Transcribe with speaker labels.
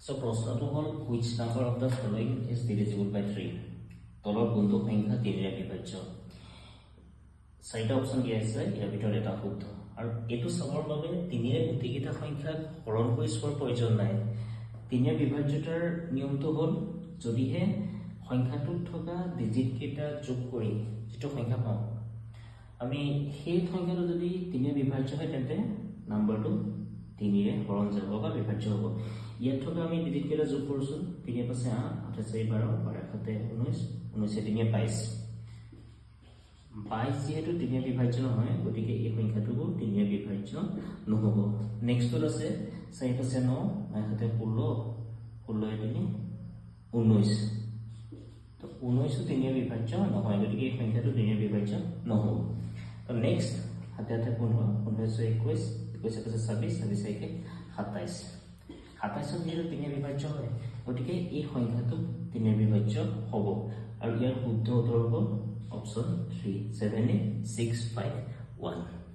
Speaker 1: So প্ৰশ্নটো হ'ল which number of the following is divisible by 3 তলৰ কোনটো সংখ্যা 3 ৰে বিভাজ্য চাৰিটা অপচন দিয়া আছে ইয়াৰ ভিতৰত এটা শুদ্ধ আৰু এটো চাবৰ বাবে 3 ৰে গোটেইকেইটা সংখ্যাক হৰণ কৰি চোৱাৰ প্ৰয়োজন নাই 3 ৰ বিভাজ্যতাৰ নিয়মটো হ'ল যদিহে সংখ্যাটোত থকা ডিজিট কেইটা যোগ কৰি যেটো সংখ্যা পাওঁ আমি সেই সংখ্যাটো যদি 3 ৰে বিভাজ্য হয় তেন্তে নাম্বাৰটো 3 ৰে হৰণ যাব বা বিভাজ্য হ'ব ইয়াত থকা আমি ডিজিট কেইটা যোগ কৰিছো 3 ৰ পাছে 8 8 4 12 12 19 19 3 22 22 যেহেতু 3 ৰে বিভাজ্য নহয় গতিকে এই সংখ্যাটো 3 ৰে বিভাজ্য নহব নেক্সট হল আছে 4 পাছে 9 9 16 16 3 19 তো 19 3 ৰে বিভাজ্য নহয় গতিকে এই সংখ্যাটো 3 ৰে বিভাজ্য নহব তো নেক্সট হাতে হাতে 15 15 21 21 পাছে 26 26 1 27 27 যেহেতু 3 ৰে বিভাজ্য হয় গতিকে এই সংখ্যাটো 3 ৰে বিভাজ্য হ'ব আৰু ইয়াৰ শুদ্ধ উত্তৰ হ'ব অপচন 3 7 6 5 1